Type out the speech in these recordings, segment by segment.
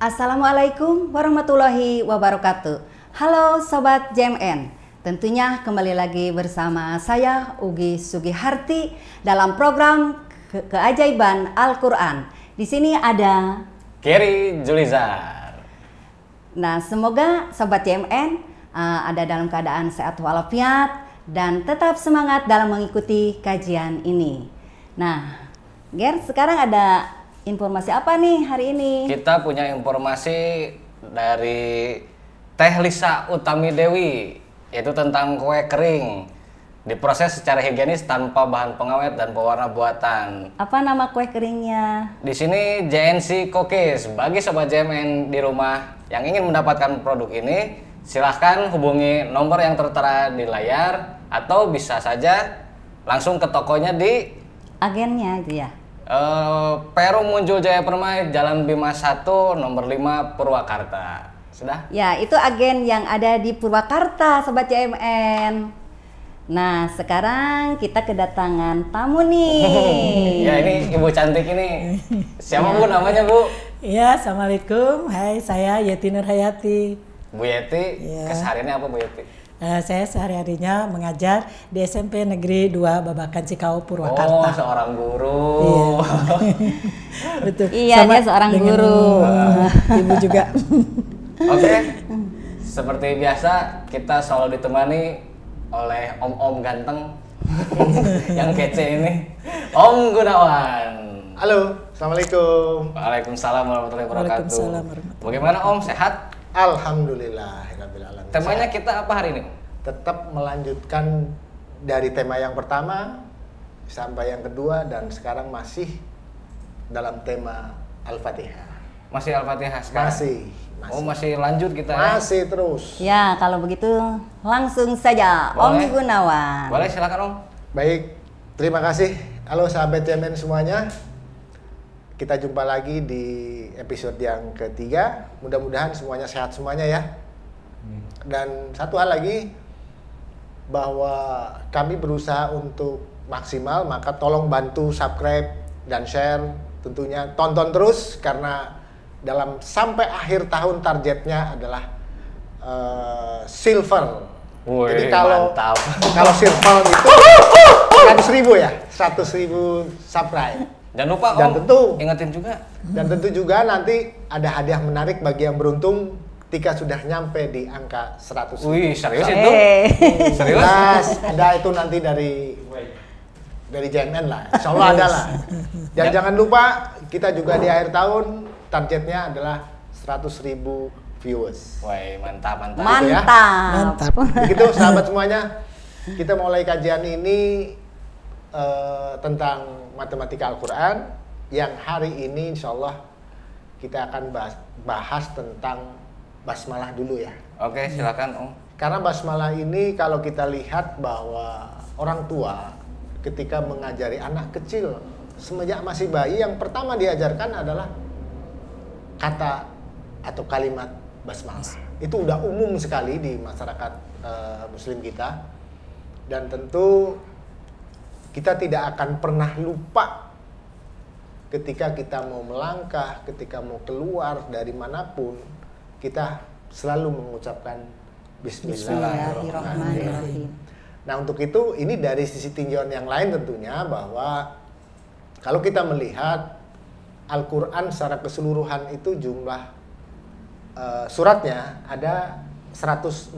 Assalamualaikum warahmatullahi wabarakatuh. Halo Sobat JMN, tentunya kembali lagi bersama saya Ugi Sugiharti dalam program Keajaiban Al-Quran. Di sini ada Keri Julizar. Nah, semoga Sobat JMN ada dalam keadaan sehat walafiat dan tetap semangat dalam mengikuti kajian ini. Nah, Ger, sekarang ada informasi apa nih hari ini? Kita punya informasi dari Teh Lisa Utami Dewi, yaitu tentang kue kering. Diproses secara higienis tanpa bahan pengawet dan pewarna buatan. Apa nama kue keringnya? Di sini JNC Cookies. Bagi Sobat JMN di rumah yang ingin mendapatkan produk ini, silahkan hubungi nomor yang tertera di layar atau bisa saja langsung ke tokonya di Agennya itu ya? Perum Muncul Jaya Permai, Jalan Bima 1, nomor 5, Purwakarta. Sudah? Ya, itu agen yang ada di Purwakarta, Sobat JMN. Nah, sekarang kita kedatangan tamu nih. Ya, ini Ibu cantik ini. Siapa Bu namanya, Bu? Iya, Assalamualaikum. Hai, saya Yeti Nurhayati. Bu Yeti, Ya. kesehariannya apa Bu Yeti? Saya sehari-harinya mengajar di SMP Negeri 2 Babakan Cikau, Purwakarta. Oh, seorang guru. Iya. Betul. Iya, Sama dia seorang dengan guru. Ibu juga. Oke, seperti biasa kita selalu ditemani oleh om-om ganteng yang kece ini, Om Gunawan. Halo, Assalamualaikum. Waalaikumsalam warahmatullahi wabarakatuh. Waalaikumsalam warahmatullahi Bagaimana Om, sehat? Alhamdulillahirrabbilalamin. Temanya kita apa hari ini? Tetap melanjutkan dari tema yang pertama sampai yang kedua dan sekarang masih dalam tema Al-Fatihah. Masih Al-Fatihah sekarang? Masih. Oh, masih lanjut kita ya? Masih terus. Ya, kalau begitu langsung saja Om Boleh. Gunawan. Boleh, silakan Om. Baik, terima kasih. Halo sahabat JMN semuanya. Kita jumpa lagi di episode yang ketiga. Mudah-mudahan semuanya sehat semuanya ya. Dan satu hal lagi, bahwa kami berusaha untuk maksimal, maka tolong bantu subscribe dan share. Tentunya tonton terus karena dalam sampai akhir tahun targetnya adalah silver. Wih, Jadi kalau mantap. kalau silver itu 100.000 ya, 100.000 subscribe. Jangan lupa Dan Om, tentu ingetin juga. Dan tentu juga nanti ada hadiah menarik bagi yang beruntung ketika sudah nyampe di angka 100. Wih, serius itu? Serius? Jelas, ada itu nanti dari JMN lah. Insya Allah ada lah. Dan jangan lupa kita juga di akhir tahun targetnya adalah 100.000 viewers. Wih, mantap, mantap. Mantap. Begitu sahabat semuanya, kita mulai kajian ini tentang matematika Al-Quran yang hari ini insya Allah kita akan bahas tentang basmalah dulu ya. Oke, silakan Om. Karena basmalah ini kalau kita lihat bahwa orang tua ketika mengajari anak kecil semenjak masih bayi, yang pertama diajarkan adalah kata atau kalimat basmalah. Itu udah umum sekali di masyarakat Muslim kita, dan tentu kita tidak akan pernah lupa ketika kita mau melangkah, ketika mau keluar dari manapun, kita selalu mengucapkan Bismillahirrahmanirrahim. Nah, untuk itu ini dari sisi tinjauan yang lain tentunya, bahwa kalau kita melihat Al-Quran secara keseluruhan itu jumlah suratnya ada 114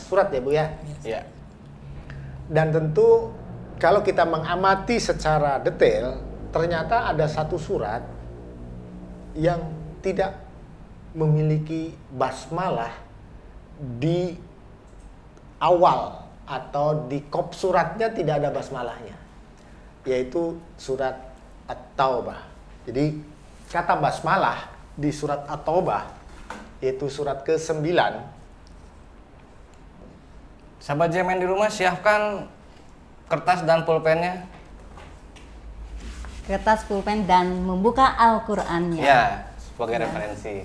surat ya Bu ya? Iya. Dan tentu kalau kita mengamati secara detail, ternyata ada satu surat yang tidak memiliki basmalah di awal atau di kop suratnya, tidak ada basmalahnya, yaitu surat At-Taubah. Jadi kata basmalah di surat At-Taubah, yaitu surat ke-9. Sahabat JMN di rumah, siapkan kertas dan pulpennya. Kertas, pulpen, dan membuka Al-Qur'annya. Ya, sebagai referensi.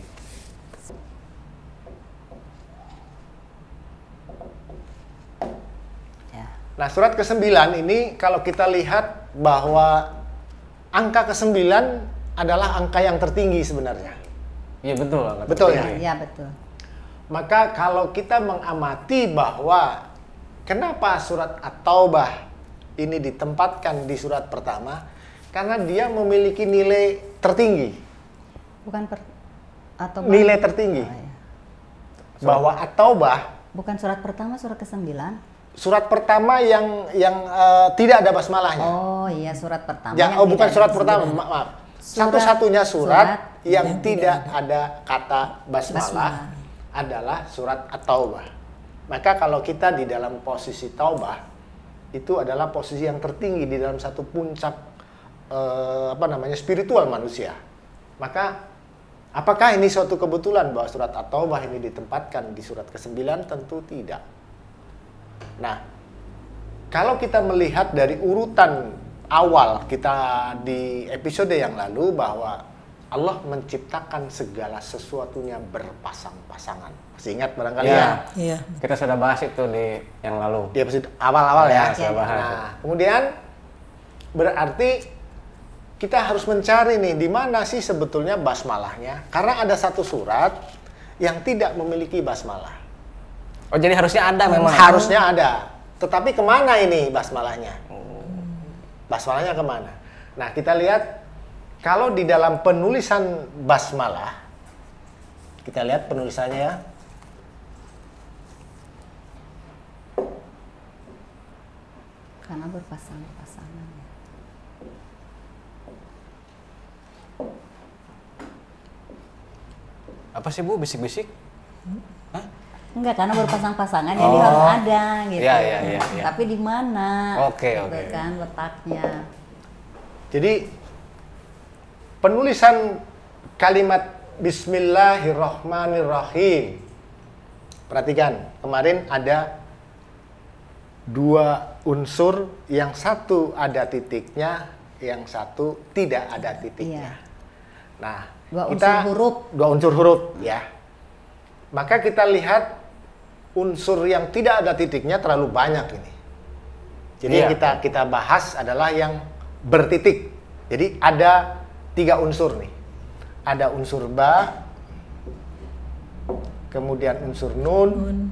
Ya. Nah, surat ke-9 ini kalau kita lihat bahwa angka ke-9 adalah angka yang tertinggi sebenarnya. Iya betul. Angka Betul ya? tertinggi. Iya betul. Maka kalau kita mengamati bahwa kenapa surat At-Taubah ini ditempatkan di surat pertama, karena dia memiliki nilai tertinggi. Bukan atau Nilai tertinggi. Oh, iya. Bahwa At-Taubah Bukan surat pertama, surat ke-9. surat pertama yang tidak ada basmalahnya. Oh iya, surat pertama. Ya, yang bukan tidak surat ada pertama, sembilan. maaf. Surat- Satu-satunya surat yang yang tidak tidak ada kata basmalah adalah surat At-Taubah. Maka kalau kita di dalam posisi taubah, itu adalah posisi yang tertinggi di dalam satu puncak spiritual manusia. Maka apakah ini suatu kebetulan bahwa surat At-Taubah ini ditempatkan di surat ke-9? Tentu tidak. Nah, kalau kita melihat dari urutan awal kita di episode yang lalu bahwa Allah menciptakan segala sesuatunya berpasang-pasangan. Masih ingat barangkali Iya. ya? Iya. Kita sudah bahas itu di yang lalu. Di episode awal-awal ya. Ya, sudah bahas. Nah, kemudian berarti kita harus mencari nih di mana sih sebetulnya basmalahnya? Karena ada satu surat yang tidak memiliki basmalah. Oh jadi harusnya ada memang. Harusnya ada. Tetapi kemana ini basmalahnya? Basmalahnya kemana? Nah, kita lihat kalau di dalam penulisan basmalah, kita lihat penulisannya ya. Karena berpasang-pasangan. Apa sih Bu bisik-bisik? Enggak, karena berpasang-pasangan jadi harus ada gitu. Iya, iya, iya, iya. Tapi di mana? Oke, gitu oke. kan letaknya. Jadi penulisan kalimat Bismillahirrahmanirrahim. Perhatikan, kemarin ada dua unsur, yang satu ada titiknya, yang satu tidak ada titiknya. Iya. Nah, Dua kita unsur huruf. dua unsur huruf ya. Maka kita lihat unsur yang tidak ada titiknya terlalu banyak ini. Jadi Iya. yang kita bahas adalah yang bertitik. Jadi ada 3 unsur nih. Ada unsur ba, kemudian unsur nun,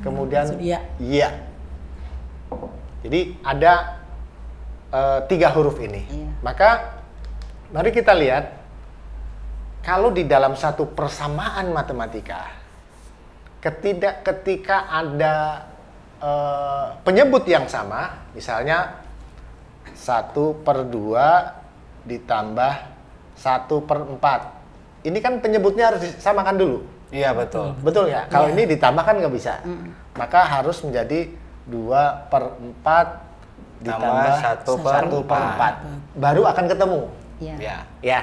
kemudian unsur ya. ya. Jadi ada 3 huruf ini. Iya. Maka mari kita lihat kalau di dalam satu persamaan matematika, ketika ada penyebut yang sama, misalnya 1/2 ditambah 1/4. Ini kan penyebutnya harus disamakan dulu. Iya betul. Betul ya? Kalau ini ditambahkan nggak bisa. Maka harus menjadi 2/4 ditambah 1/4. Baru akan ketemu. Iya. Ya. Ya.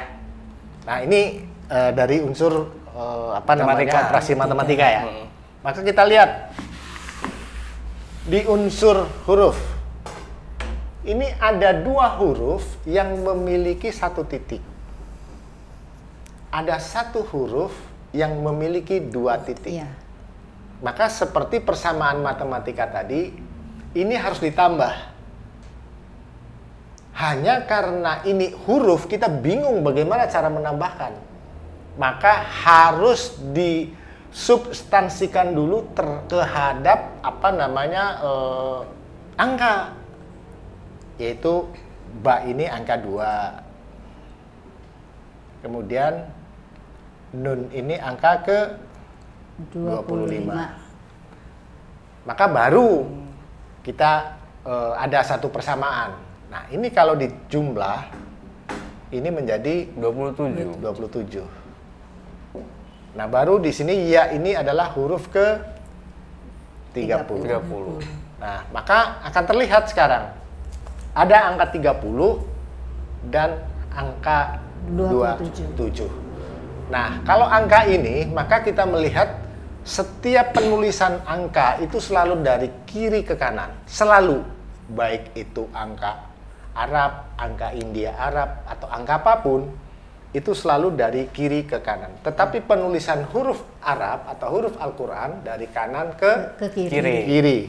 Nah, ini dari unsur Matematika. operasi matematika ya. Maka kita lihat di unsur huruf. Ini ada 2 huruf yang memiliki 1 titik. Ada 1 huruf yang memiliki 2 titik. Iya. Maka seperti persamaan matematika tadi, ini harus ditambah. Hanya karena ini huruf, kita bingung bagaimana cara menambahkan. Maka harus disubstansikan dulu terhadap angka. Yaitu ba ini angka 2. Kemudian nun ini angka ke 25. Maka baru kita ada satu persamaan. Nah, ini kalau dijumlah ini menjadi 27. Nah, baru di sini ya ini adalah huruf ke 30. Nah, maka akan terlihat sekarang ada angka 30 dan angka 27. Nah, kalau angka ini, maka kita melihat setiap penulisan angka itu selalu dari kiri ke kanan. Selalu. Baik itu angka Arab, angka India Arab, atau angka apapun, itu selalu dari kiri ke kanan. Tetapi penulisan huruf Arab atau huruf Al-Quran dari kanan ke kiri. kiri.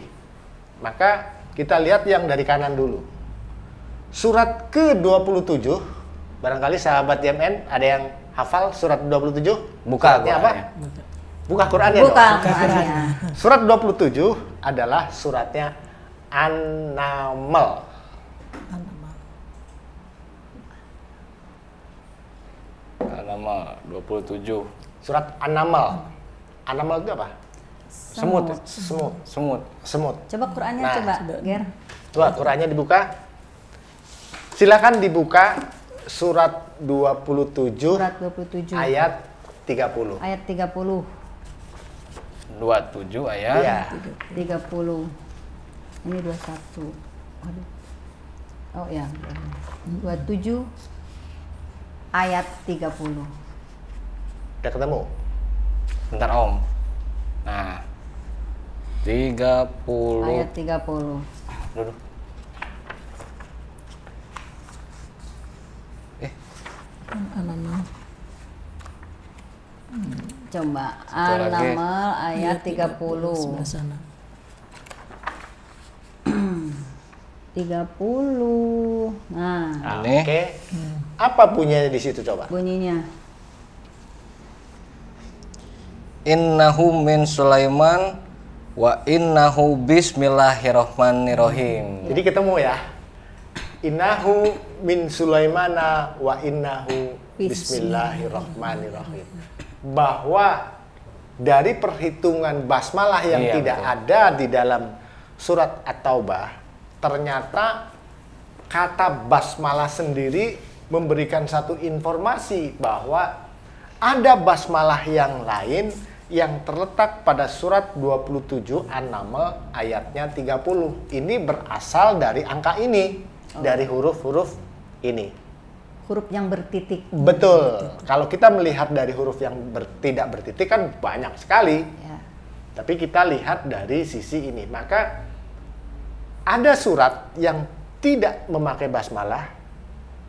Maka kita lihat yang dari kanan dulu. Surat ke-27, barangkali sahabat YMN ada yang Hafal surat 27? Buka Suratnya apa? Qurannya. Buka Qurannya Buka dong. Qurannya. Surat 27 adalah suratnya An-Naml. Nama 27. Surat An-Naml. An-Naml itu apa? Semut. Semut. Semut. Semut. Coba Qurannya Nah, coba, Ger. Coba Qurannya dibuka. Silakan dibuka surat 27 Surat 27 ayat 30. ayat 30. 27 ayat. Iya. 30. Ini 21. Aduh. Oh ya. 27 ayat 30. Udah ketemu? Bentar Om. Nah. 30. Ayat 30. Duduk. Coba Satu lagi. An-Naml ayat 30. Sebelah sana. 30. Nah, Ini. Oke. Apa bunyinya di situ coba? bunyinya. Innahu min Sulaiman wa innahu bismillahirrahmanirrahim. Jadi ketemu ya. Innahu min Sulaimana wa innahu bismillahirrahmanirrahim. Bahwa dari perhitungan basmalah yang Iya, tidak betul. ada di dalam surat At-Taubah, ternyata kata basmalah sendiri memberikan satu informasi bahwa ada basmalah yang lain yang terletak pada surat 27 An-Naml ayatnya 30. Ini berasal dari angka ini, dari huruf-huruf ini. Huruf yang bertitik. Betul. Kalau kita melihat dari huruf yang tidak bertitik kan banyak sekali. Ya. Tapi kita lihat dari sisi ini. Maka ada surat yang tidak memakai basmalah,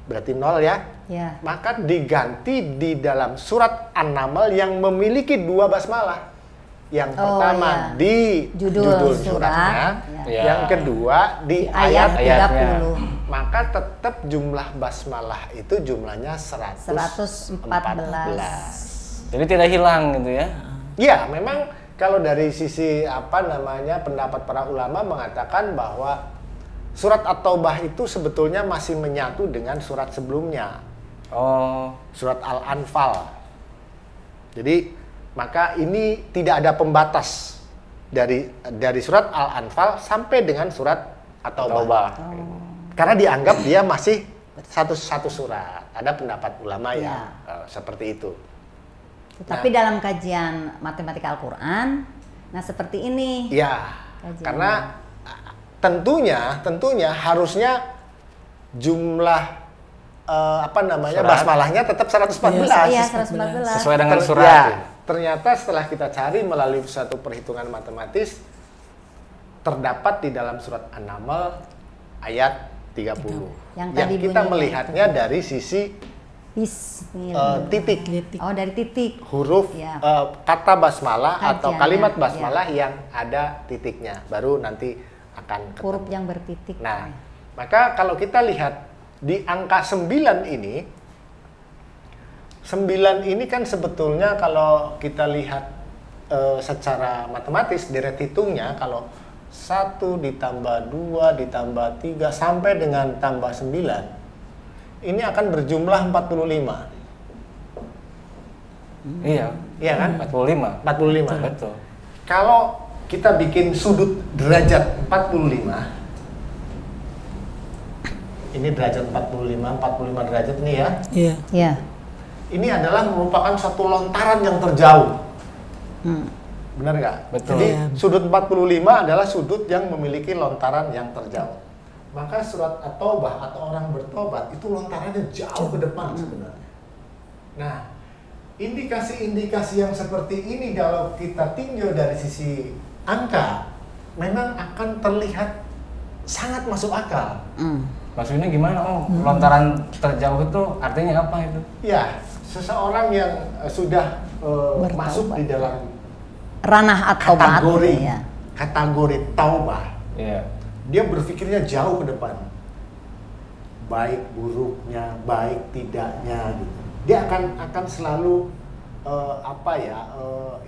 berarti 0 ya. Ya. Maka diganti di dalam surat An-Naml yang memiliki 2 basmalah. Yang Oh, pertama ya. di Judul suratnya, surat, ya. yang kedua di Ayat ayatnya. 30. maka tetap jumlah basmalah itu jumlahnya 114. 114. Jadi tidak hilang gitu ya. Ya, memang kalau dari sisi pendapat para ulama mengatakan bahwa surat At-Taubah itu sebetulnya masih menyatu dengan surat sebelumnya, Oh, surat Al-Anfal. Jadi maka ini tidak ada pembatas dari surat Al-Anfal sampai dengan surat At-Taubah. Taubah. Karena dianggap dia masih satu surat. Ada pendapat ulama Ya. yang seperti itu. Tapi dalam kajian matematika Al-Quran, nah seperti ini. Ya, Kajian. karena tentunya harusnya jumlah Surat. basmalahnya tetap 114. Iya, 114. Sesuai dengan surat. Ya, ternyata setelah kita cari melalui satu perhitungan matematis terdapat di dalam surat An-Naml ayat 30. Yang tadi kita bunyinya melihatnya dari sisi Bismillah. titik. Oh, dari titik. Huruf Ya. kata basmalah atau Kajiannya, kalimat ya. basmalah yang ada titiknya, baru nanti akan ketemu. Huruf yang bertitik. Nah, maka kalau kita lihat di angka 9 ini, 9 ini kan sebetulnya kalau kita lihat secara matematis, deret hitungnya kalau 1 ditambah 2 ditambah 3 sampai dengan tambah 9, ini akan berjumlah 45. Iya. Iya kan? 45. 45. Betul. Kalau kita bikin sudut derajat 45, ini derajat 45 derajat ini ya. Iya. Ya. Ini adalah merupakan satu lontaran yang terjauh. Benar nggak? Betul. Jadi Iya. sudut 45 adalah sudut yang memiliki lontaran yang terjauh. Maka surat At-Taubah atau orang bertobat itu lontarannya jauh ke depan sebenarnya. Nah, indikasi-indikasi yang seperti ini kalau kita tinjau dari sisi angka, memang akan terlihat sangat masuk akal. Maksudnya gimana Om? Lontaran terjauh itu artinya apa itu? Ya, seseorang yang sudah masuk di dalam Ranah atau kategori ya. kategori taubah, Iya. dia berpikirnya jauh ke depan, baik buruknya, baik tidaknya gitu. dia akan selalu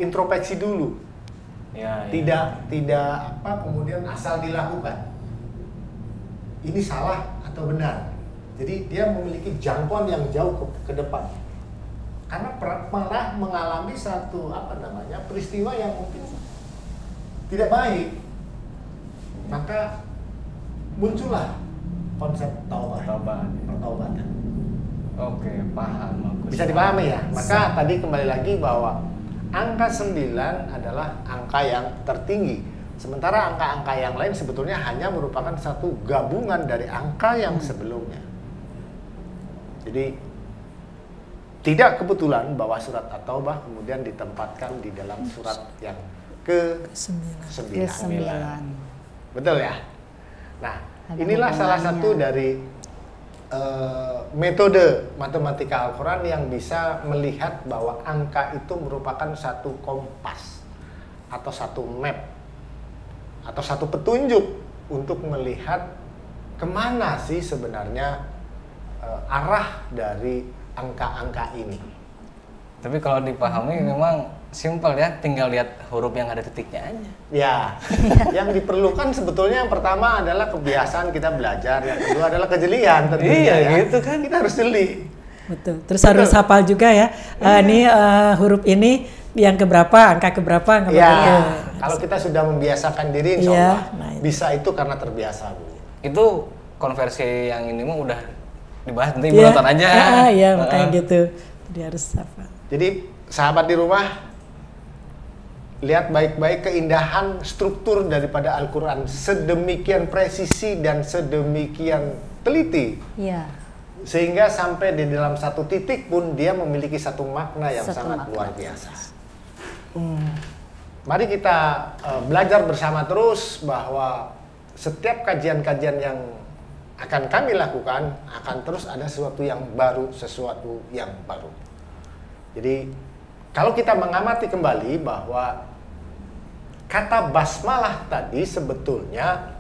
introspeksi dulu. Ya, Tidak kemudian asal dilakukan. Ini salah atau benar. Jadi dia memiliki jangkauan yang jauh ke depan. Karena pernah mengalami satu peristiwa yang mungkin tidak baik. Maka muncullah konsep pertaubatan. Oke, paham aku. Bisa dipahami ya? Maka tadi kembali lagi bahwa angka 9 adalah angka yang tertinggi. Sementara angka-angka yang lain sebetulnya hanya merupakan satu gabungan dari angka yang sebelumnya. Jadi tidak kebetulan bahwa surat At-Taubah kemudian ditempatkan di dalam surat yang ke-9. Betul ya? Nah, inilah salah satu dari metode matematika Al-Quran yang bisa melihat bahwa angka itu merupakan satu kompas atau satu map atau satu petunjuk untuk melihat kemana sih sebenarnya arah dari angka-angka ini. Tapi kalau dipahami memang simpel ya, tinggal lihat huruf yang ada titiknya aja. Ya, yang diperlukan sebetulnya yang pertama adalah kebiasaan kita belajar, yang kedua adalah kejelian tentunya. Iya, ya. gitu kan. Kita harus jeli. Betul. Terus harus hafal juga ya. Ini huruf ini yang keberapa, angka keberapa, angka Ya, berapa. kalau kita sudah membiasakan diri, insya Iya, Allah nah itu. bisa itu karena terbiasa, Bu. Itu konversi yang ini mah udah dibahas, nanti ibu nonton aja. Iya, makanya gitu. Dia harus hafal. Jadi sahabat di rumah, lihat baik-baik keindahan struktur daripada Al-Quran, sedemikian presisi dan sedemikian teliti. Iya. Sehingga sampai di dalam satu titik pun dia memiliki satu makna yang Satu sangat makna. luar biasa. Mari kita belajar bersama terus bahwa setiap kajian-kajian yang akan kami lakukan akan terus ada sesuatu yang baru, Jadi kalau kita mengamati kembali bahwa kata basmalah tadi sebetulnya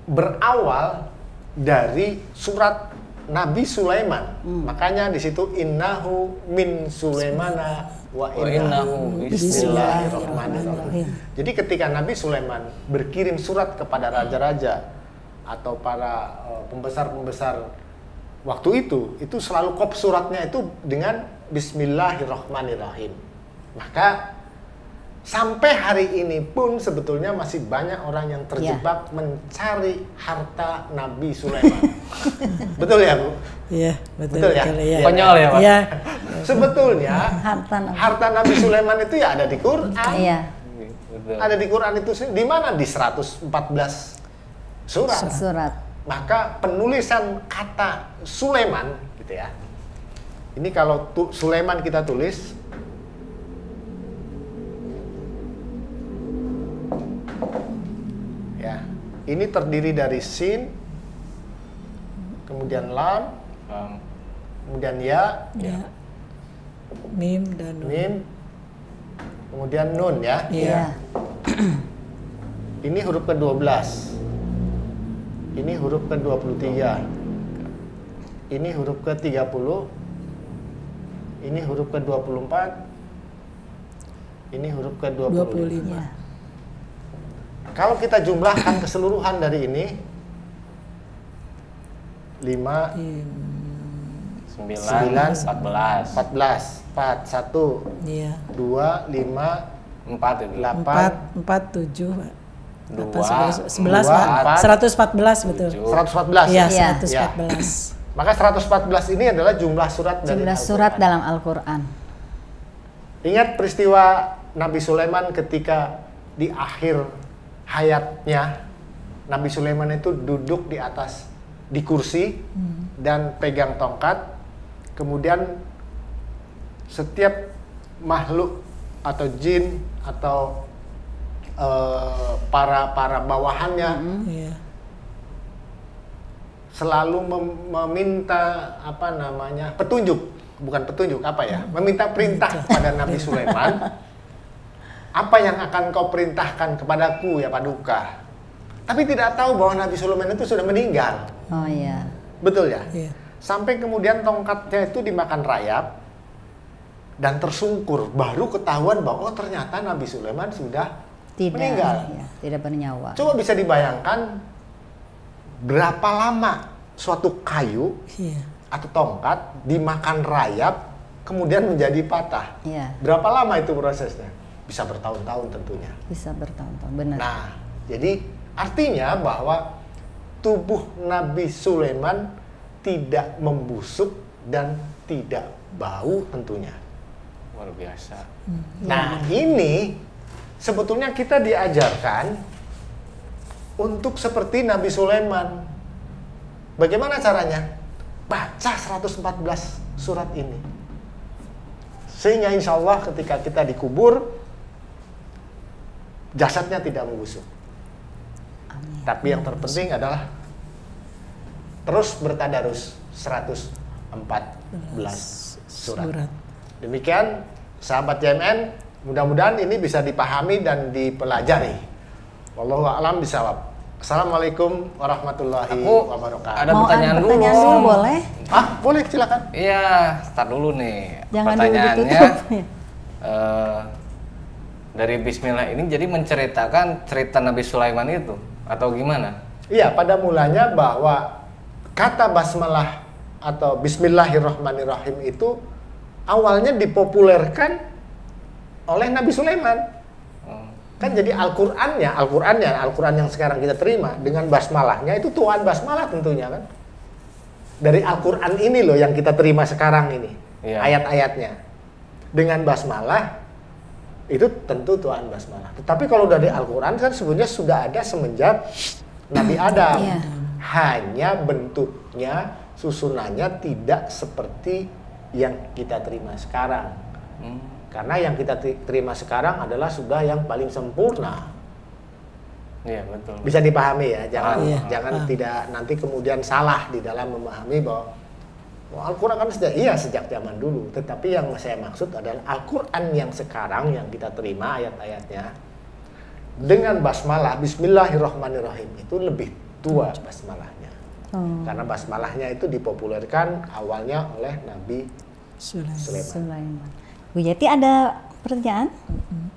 berawal dari surat Nabi Sulaiman. Makanya di situ innahu min Sulaimana wa innahu bismillahirrahmanirrahim. Jadi ketika Nabi Sulaiman berkirim surat kepada raja-raja atau para pembesar-pembesar waktu itu selalu kop suratnya itu dengan bismillahirrahmanirrahim. Maka sampai hari ini pun sebetulnya masih banyak orang yang terjebak mencari harta Nabi Sulaiman. Betul ya, Bu? Iya, betul. Betul ya? Iya. Konyol ya, Pak? Iya. Sebetulnya Harta harta Nabi Sulaiman itu ya ada di Quran. Iya. Betul. Ada di Quran itu di mana? Di 114 surat. Surat. Maka penulisan kata Sulaiman gitu ya. Ini kalau Sulaiman kita tulis ya. Ini terdiri dari sin, kemudian lam, kemudian ya, Ya. Mim dan nun. mim, kemudian nun ya. Iya. Ini huruf ke-12. Ini huruf ke-23. Ini huruf ke-30. Ini huruf ke-24. Ini huruf ke-25. 25. Iya. Kalau kita jumlahkan keseluruhan dari ini 5, 9, 14, 14, 4, 1, Iya. 2, 5, 4 itu. 8, 4, 7, Pak. 2, 11, Pak. 114 betul. 114. Iya, Iya. 114. Maka 114 ini adalah jumlah surat dari Jumlah Al-Quran. surat dalam Al-Quran. Ingat peristiwa Nabi Sulaiman ketika di akhir hayatnya, Nabi Sulaiman itu duduk di kursi dan pegang tongkat. Kemudian setiap makhluk atau jin atau para bawahannya Iya. selalu meminta petunjuk, bukan petunjuk meminta perintah kepada Nabi Sulaiman. Apa yang akan kau perintahkan kepadaku ya Paduka? Tapi tidak tahu bahwa Nabi Sulaiman itu sudah meninggal. Oh iya. Betul ya? Iya. sampai kemudian tongkatnya itu dimakan rayap dan tersungkur, baru ketahuan bahwa oh ternyata Nabi Sulaiman sudah meninggal. Ya, tidak bernyawa. Coba bisa dibayangkan berapa lama suatu kayu Iya. atau tongkat dimakan rayap kemudian menjadi patah. Iya. Berapa lama itu prosesnya? Bisa bertahun-tahun tentunya. Bisa bertahun-tahun, benar. Nah, jadi artinya bahwa tubuh Nabi Sulaiman tidak membusuk dan tidak bau tentunya. Luar biasa. Nah, ini sebetulnya kita diajarkan untuk seperti Nabi Sulaiman. Bagaimana caranya? Baca 114 surat ini. Sehingga insya Allah ketika kita dikubur, jasadnya tidak membusuk. Amin. Tapi yang terpenting adalah terus bertadarus 114 surat. Demikian sahabat JMN, mudah-mudahan ini bisa dipahami dan dipelajari. Wallahu a'lam bishawab. Assalamualaikum warahmatullahi wabarakatuh. Ada pertanyaan dulu. Pertanyaan dulu boleh? Boleh, silakan. Iya, start dulu nih. Jangan dulu Pertanyaannya, ditutup. dari Bismillah ini jadi menceritakan cerita Nabi Sulaiman itu atau gimana? Iya, pada mulanya bahwa kata basmalah atau Bismillahirrahmanirrahim itu awalnya dipopulerkan oleh Nabi Sulaiman. Kan jadi Al-Quran yang sekarang kita terima dengan basmalahnya itu Tuhan basmalah tentunya kan. Dari Al-Quran ini loh yang kita terima sekarang ini, ayat-ayatnya. Dengan basmalah itu tentu Tuhan basmalah. Tetapi kalau dari Al-Quran kan sebenarnya sudah ada semenjak Nabi Adam. Iya. Hanya bentuknya, susunannya tidak seperti yang kita terima sekarang. Karena yang kita terima sekarang adalah sudah yang paling sempurna. Iya, betul. Bisa dipahami ya, jangan Iya. tidak nanti kemudian salah di dalam memahami bahwa Al-Quran kan sejak zaman dulu. Tetapi yang saya maksud adalah Al-Quran yang sekarang yang kita terima ayat-ayatnya dengan basmalah, Bismillahirrahmanirrahim itu lebih tua basmalahnya. Karena basmalahnya itu dipopulerkan awalnya oleh Nabi Sulaiman. Sulaiman. Bu Yeti ada pertanyaan?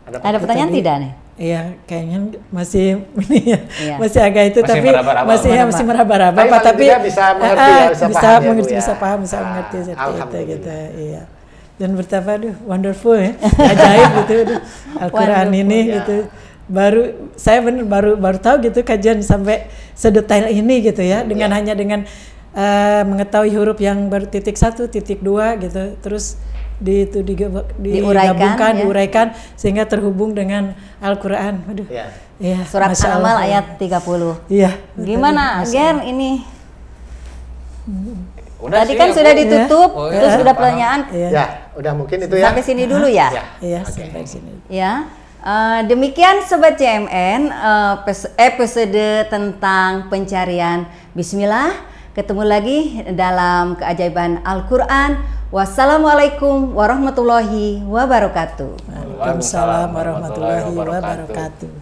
Ada Ada pertanyaan Tadi- tidak nih? Iya, kayaknya masih ini ya, Iya. masih agak itu, Masih tapi meraba-raba. masih meraba-raba. Tapi paling Tapi tidak bisa mengerti ya, bisa bisa paham ya, mengerti, Bu, ya. bisa paham, bisa mengerti seperti itu Alhamdulillah. gitu. Iya. Dan betapa wonderful ya, ajaib gitu, Al-Quran ini Ya. gitu. Saya baru tahu gitu kajian sampai sedetail ini gitu ya, dengan hanya dengan mengetahui huruf yang bertitik 1, titik 2 gitu, terus digabungkan, ya. diuraikan sehingga terhubung dengan Al-Quran. Waduh. Ya. Iya, Surat Masya Al-Amal Allah. ayat 30. Iya. Gimana, Ger, ini? Udah Tadi sih, kan aku- sudah ditutup, Oh, terus iya. sudah pertanyaan. Iya. Ya, udah mungkin itu ya. Sampai sini dulu ya? Ya. Iya, Oke. sampai sini. Ya, demikian Sobat JMN episode tentang pencarian Bismillah. Ketemu lagi dalam keajaiban Al-Quran. Wassalamualaikum warahmatullahi wabarakatuh. Waalaikumsalam warahmatullahi wabarakatuh.